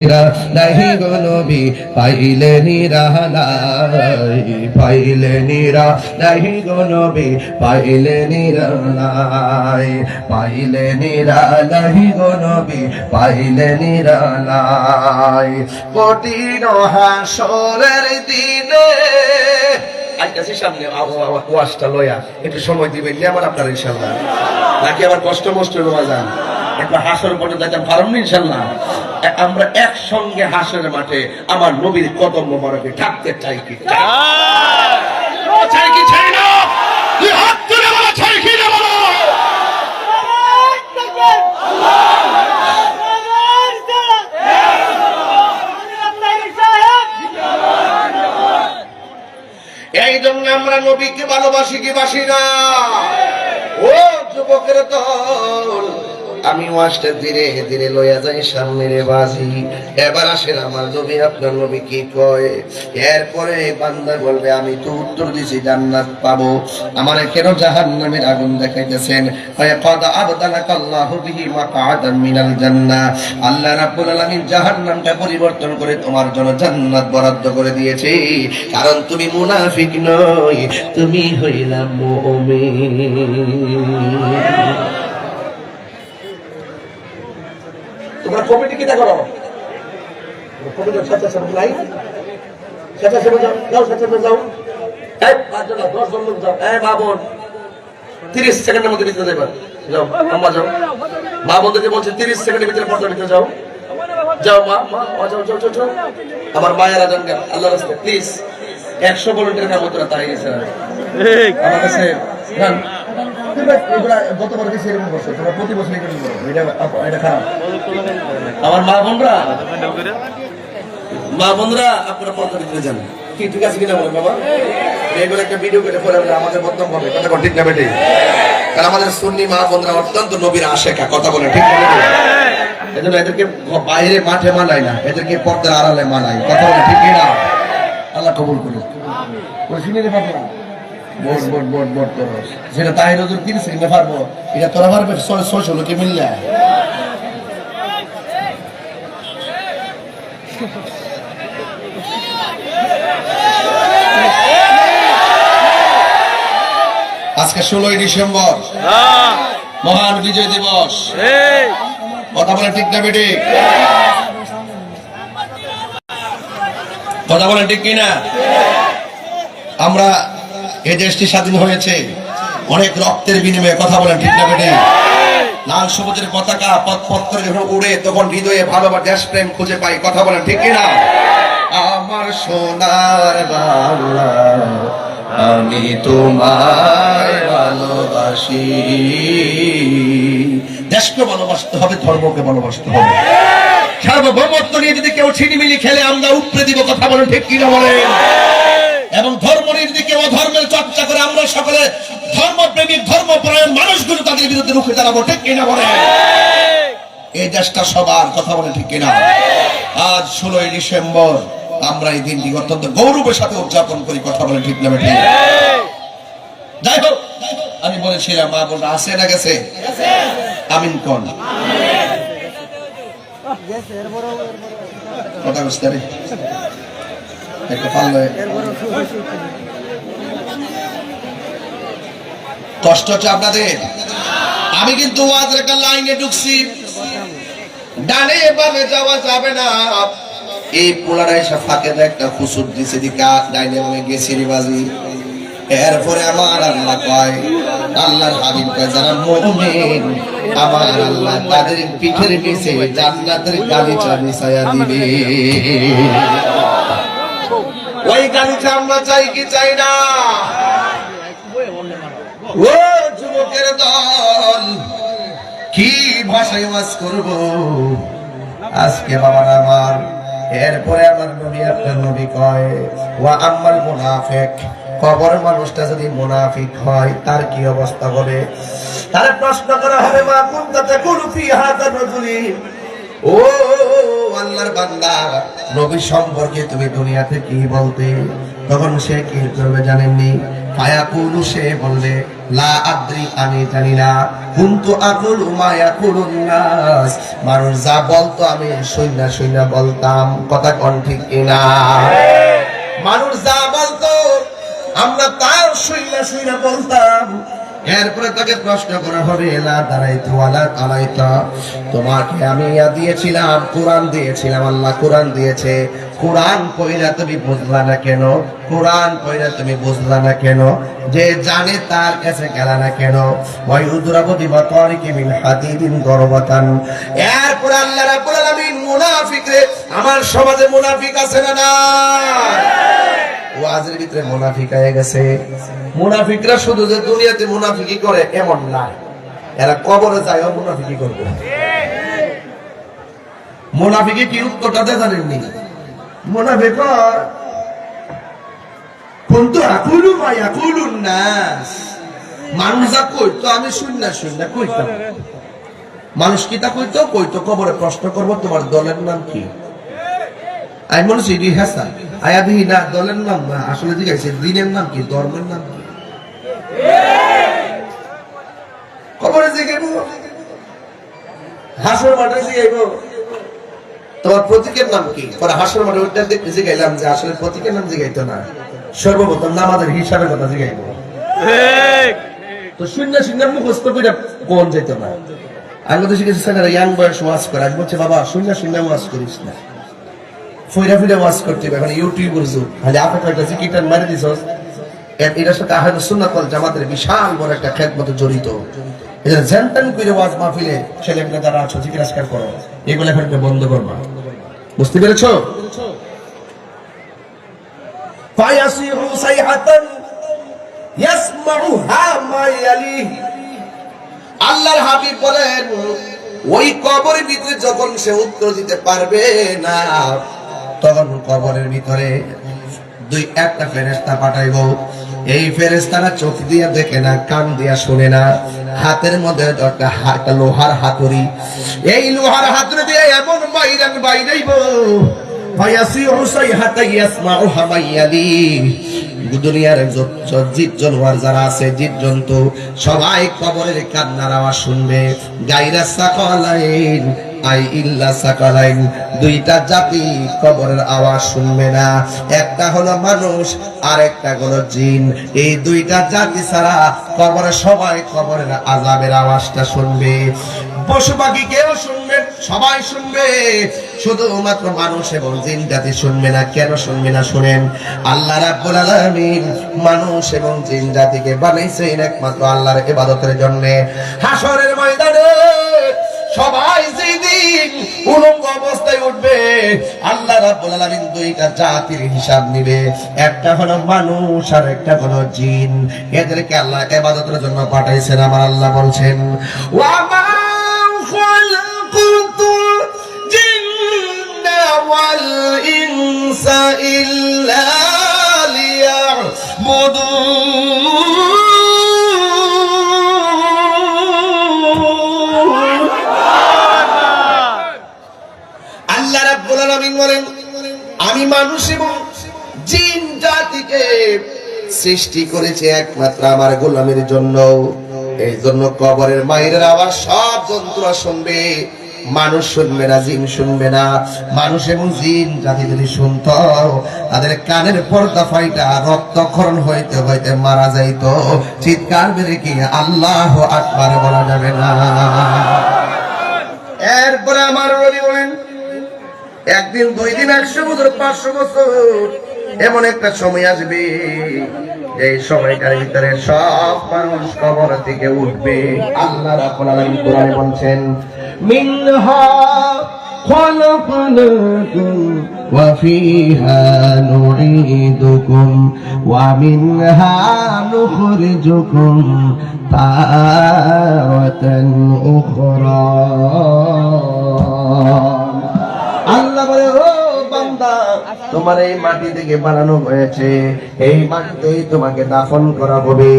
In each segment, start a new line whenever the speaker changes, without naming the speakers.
নাহি গো নবী পাইলে নিরালাই, পাইলে নিরা নাহি গো নবী পাইলে নিরালাই, পাইলে নিরা নাহি গো নবী পাইলে নিরালাই। কঠিন হাসরের দিনে আইতাছি সামনে ওয়াজটা লয়া একটু সময় দিবেন আমার আপনার ইনশাআল্লাহ, নাকি আবার কষ্ট মষ্ট রোয়া যান একবার হাসর পর্যন্ত যাইতাম পারুন ইনশাআল্লাহ। আমরা একসঙ্গে হাসরের মাঠে আমার নবীর কদম মোবারকে থাকতে চাই কি চাই কি চাই না? তুই হাত তুলে বলো চাই কি না বলো। এই জন্য আমরা নবীকে ভালোবাসি কি বাসি না? ও যুবকের দল, আমি ওয়াজটা ধীরে ধীরে লইয়া যাই সামনে রে বাজি। এবার আসেন আমার নবী, আপনার নবী কি কয়? এরপরে বান্দা বলবে আমি তো উত্তর দিছি জান্নাত পাবো, আমারে কেন জাহান্নামের আগুন দেখাইতেছেন? ফায়াকাদ আবদালাকাল্লাহু বিহি মাকআদাম মিনাল জান্নাহ, আল্লাহ রাব্বুল আলামিন জাহান্নামটা পরিবর্তন করে তোমার জন্য জান্নাত বরাদ্দ করে দিয়েছে, কারণ তুমি মুনাফিক নই, তুমি হইলা মুমিন। তোমরা কমিটি কিটা করো? কমিটির স্বেচ্ছাসেবক নাই? স্বেচ্ছাসেবক যাও, স্বেচ্ছাসেবক যাও। এই 5 জন 10 জন লোক যাও। এই মা বোন 30 সেকেন্ডের মধ্যে ভিতরে যাইবা। যাও আম্মা যাও। মা বোনদেরকে বলছে 30 সেকেন্ডের ভিতরে পর্দার ভিতরে যাও। যাও মা যাও যাও যাও যাও। আমার মায়েরা জান আল্লাহর রাস্তায় প্লিজ 100 ভলান্টিয়ার কাম করতে তাই গেছে। ঠিক আমার কাছে রান গতবার কি সেরকম করছে, তোমরা প্রতি বছর এটা খারাপ। আমার মা বোনরা আপনারা পর্দা দিতে যান কি ঠিক আছে কিনা বলেন বাবা? এগুলো একটা ভিডিও করে পরে আমাদের বদনাম হবে, কথা ঠিক না বেটে? কারণ আমাদের সুন্নি মা বোনরা অত্যন্ত নবীর আশেকা, কথা বলে ঠিক না? এজন্য এদেরকে বাইরে মাঠে মানায় না, এদেরকে পর্দার আড়ালে মানায়, কথা বলে ঠিক না? আল্লাহ কবুল করুন। শুনে রে বাবা বোট করো সেটা তাহির হুজুর 30 সেকেন্ডে পারবো, এটা তোরা পারবে 600 লোকে মিললে। আজকে 16ই ডিসেম্বর মহান বিজয় দিবস, কথা বলে ঠিক না বেটি? কথা বলে ঠিক কিনা? আমরা এই দেশটি স্বাধীন হয়েছে অনেক রক্তের বিনিময়ে, কথা বলেন ঠিক না বেটি? লাল সবুজের পতাকা পথ পথ করে যখন উড়ে তখন হৃদয়ে ভালোবাসা দেশপ্রেম খুঁজে পাই, কথা বলেন ঠিক কিনা? আমার সোনার বাংলা আমি তোমায় ভালোবাসি। দেশকে ভালোবাসতে হবে, ধর্মকে ভালোবাসতে হবে। সার্বভৌমত্ব নিয়ে যদি কেউ ছিনিমিনি খেলে আমরা উপড়ে দিব, কথা বলেন ঠিক কিনা বলেন? এবং ধর্ম নির্দিকে অধর্মের চর্চা করে আমরা সকলে ধর্মপ্রেমিক ধর্মপরায়ণ মানুষগুলো তাদের বিরুদ্ধে রুখে দাঁড়াবো, ঠিক কিনা বলেন? এই দেশটা সবার, কথা বলে ঠিক কিনা? আজ 16ই ডিসেম্বর আমরা এই দিনটি অত্যন্ত গৌরবের সাথে উদযাপন করি, কথা বলে ঠিক না বেঠিক? যাই হোক, আমি বলেছিলাম মা বোনরা আসে না গেছে? আমিন কোন কথা বুঝতে পারি একটা পারলে কষ্ট হচ্ছে আপনাদের। আমি কিন্তু ওয়াজের একটা লাইনে ঢুকছি, ডানে বামে যাওয়া যাবে না। এই পোলারা এসে ফাঁকে একটা খুসুর দিছে, দিকা ডাইনে বামে গেছি বাজি। এরপরে আমার আল্লাহ কয়, আল্লাহর হাবিব কয় যারা মুমিন আমার আল্লাহ তাদের পিঠের নিচে জান্নাতের গালিচা বিছায়া দিবে। ওই গালিচা আমরা চাই কি চাই না? ও যুবকের দল, কি ভাষায় ওয়াজ করব আজকে বাবার আমার? এরপরে আমার নবী, আপনার নবী কয় ওয়া আম্মাল মুনাফিক, কবর মানুষটা যদি মুনাফিক হয় তার কি অবস্থা হবে? তার প্রশ্ন করা হবে মা কুনতা তাকুলু ফি হাযা রাজুলি, ও আল্লাহর বান্দা নবী সম্পর্কে তুমি দুনিয়াতে কি বলতে? তখন সে কি করবে জানেননি? ফায়াকুলু, সে বলবে লা আদ্রি, আমি জানি না। কুনতু আকুলু মা ইয়াকুলুন নাস, মানুষ যা বলতো আমি শুইনা শুইনা বলতাম। কথা কোন ঠিক কিনা? মানুষ যা বলতো আমরা তার শুইনা শুইনা বলতাম। এরপরে তাকে প্রশ্ন করা হবে, লা দারাইতু ওয়ালা তালাইতা, তোমাকে আমি দিয়েছিলাম, কোরআন দিয়েছিলাম, আল্লাহ কোরআন দিয়েছে, কোরআন পড়া তুমি বুঝলা না কেন? কোরআন পড়া তুমি বুঝলা না কেন? যে জানে তার কাছে গেল না কেন? ওয়াই উদরাবু বিমাতারিকি মিন হাদিদিন গরবাতান। এরপর আল্লাহ রাব্বুল আলামিন মুনাফিকরে, আমার সমাজে মুনাফিক আছে না না? ওয়াজের ভিতরে মুনাফিক হয়ে গেছে। মুনাফিকরা শুধু যে দুনিয়াতে মুনাফিকি করে এমন না, এরা কবরে যায়ও মুনাফিকি করবে। মুনাফিকি কি উত্তরটা জানেননি? মুনাফিক কুনতু আকুলু মা ইয়াকুলুন নাস, মানুষ যা কইতো আমি শুননা শুননা কইতাম। মানুষ কি তা কইতো? কইতো কবরে প্রশ্ন করব তোমার দলের নাম কি? আমি মনে হচ্ছে হাসান আয়াদি না, দলের নাম না, আসলে জিজ্ঞাসা দিনের নাম কি, ধর্মের নাম কি? কবরে জিজ্ঞাসা, হাসর মাঠে জিজ্ঞাসা তোমার প্রতীকের নাম কি? পরে হাসর মাঠে ওইটা দেখতে জিজ্ঞাইলাম যে আসলে প্রতীকের নাম জিজ্ঞাইতো না, সর্বপ্রথম নামাজের হিসাবের কথা জিজ্ঞাইবো। তো শূন্য শূন্য মুখস্থ করে কোন যেত না। আমি তো শিখেছি স্যার ইয়াং বয়স ওয়াজ করে, আজ বলছে বাবা শূন্য শূন্য ওয়াজ করিস না, ফইরা ফিরে ওয়াজ করতে হবে। এখন ইউটিউবের যুগ, খালি আপনি কয়েকটা জিকিরটান মারি দিছস, এটার সাথে আহলে সুন্নাত ওয়াল জামাতের বিশাল বড় একটা খেদমতে জড়িত। এটা জানতেন কইরে ওয়াজ মাহফিলে ছেলেমেয়েরা যারা আছো জিকির আজকার করো, এগুলো এখন বন্ধ করবা। বুঝতে পেরেছো? ফায়াসিহু সাইহাতান ইয়াসমাউহা মা ইয়ালিহি, আল্লাহর হাবিব বলেন ওই কবরের ভিতরে যখন সে উত্তর দিতে পারবে না, তখন কবরের ভিতরে একটা ফেরেশতা পাঠাইবো। এই ফেরেশতারা চোখ দিয়ে দেখে না, কান দিয়া শুনে না, হাতের মধ্যে একটা লোহার হাতুড়ি, এই লোহার হাতুড়ি দিয়ে এমন বাইরাইব, ফায়াসিহু সাইহাতা ইয়াসমাউহা মা ইয়ালিহি, দুনিয়ার জীব জানোয়ার যারা আছে, জীব জন্তু সবাই কবরের কান্নার আওয়াজ শুনবে। গায়রা সাকালাইন আই ইল্লা সাকালাইন, দুইটা জাতি কবরের আওয়াজ শুনবে না, একটা হলো মানুষ আর একটা হলো জিন। এই দুইটা জাতি ছাড়া কবরে সবাই কবরের আযাবের আওয়াজটা শুনবে। পশু পাখি কেউ শুনবে, সবাই শুনবে, শুধুমাত্র মানুষ এবং জিন জাতি শুনবে না। কেন শুনবে না? শুনেন, আল্লাহ রাব্বুল আলামিন মানুষ এবং জিন জাতিকে বানাইছেন একমাত্র আল্লাহর ইবাদতের জন্য। হাসরের ময়দানে সবাই যেদিন উলঙ্গ অবস্থায় উঠবে, আল্লাহ রাব্বুল আলামিন দুইটা জাতির হিসাব নিবে, একটা হলো মানুষ আর একটা হলো জিন। এদেরকে আল্লাহ ইবাদতের জন্য পাঠাইছেন। আমার আল্লাহ বলছেন ওয়া মা খালাকুতুল জিন্না ওয়াল ইনসা ইল্লা লিয়াবুদুন। আল্লাহ রাব্বুল আলামিন বলেন আমি মানুষ এবং জিন জাতিকে সৃষ্টি করেছি একমাত্র আমার গোলামের জন্য। এই জন্য কবরের মাইরের আওয়াজ সব জন্তুরা শুনবে, মানুষ শুনবে না, জিন শুনবে না। মানুষ এবং জিন জাতি যদি শুনতো, তাদের কানের পর্দা ফাইটা রক্তক্ষরণ হইতে হইতে মারা যাইত। চিৎকার বেড়ে কি আল্লাহু আকবার বলা যাবে না? এরপরে আমার নবী বলেন একদিন, দুই দিন, 100 বছর, 500 বছর, এমন একটা সময় আসবে এই সময়টার ভিতরে সব মানুষ কবর থেকে উঠবে। আল্লাহ রাব্বুল আলামিন কোরআনে বলছেন মিনহা খালাকনাকুম ওয়া ফিহা নুঈদুকুম ওয়া মিনহা নুখরিজুকুম তারাতান উখরা। আল্লাহ বলে ও বান্দা তোমার এই মাটি থেকে বানানো হয়েছে, এই মাটিতেই তোমাকে দাফন করা হবে,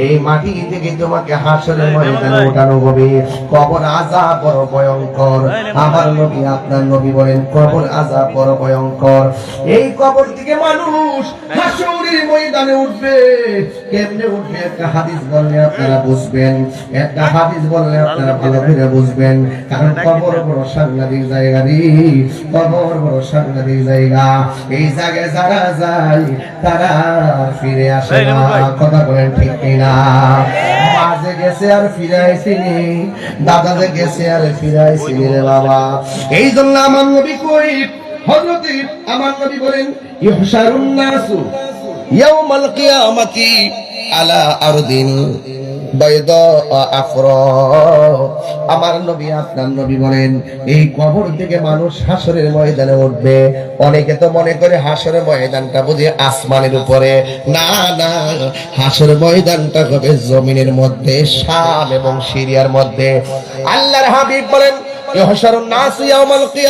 এই মাটি থেকে তোমাকে হাসরের ময়দানে ওঠানো হবে। কবর আযাব বড় ভয়ঙ্কর। আমার নবী আপনার নবী বলেন কবর আযাব বড় ভয়ঙ্কর। এই কবর থেকে মানুষ হাসরের ময়দানে উঠবে। কেমনে উঠবে একটা হাদিস বললে আপনারা বুঝবেন, একটা হাদিস বললে আপনারা ভালো করে বুঝবেন। কারণ কবর বড় সাংঘাতিক জায়গা রে, কবর বড় সাংঘাতিক জায়গা। এই জায়গায় যারা যায় তারা ফিরে আসে না। কথা বলেন ঠিক কিনা? মা যে গেছে আর ফিরে আইসিনি, দাদা যে গেছে আর ফিরে আইসিনি রে বাবা। এই জন্য আমার নবী কই, হযরতে আমার নবী বলেন ইহশারুন নাসু ইয়াউমাল কিয়ামাতি আলা আরদিন বাইদা আফরা। আমার নবী আপনার নবী বলেন এই কবর থেকে মানুষ হাসরের ময়দানে উঠবে। অনেকে তো মনে করে হাসরের ময়দানটা বুঝি আসমানের উপরে, না না, হাসরের ময়দানটা হবে জমিনের মধ্যে, শাম এবং সিরিয়ার মধ্যে। আল্লাহর হাবিব বলেন ইহশারুন নাস ইয়াউমাল কিয়ামাহ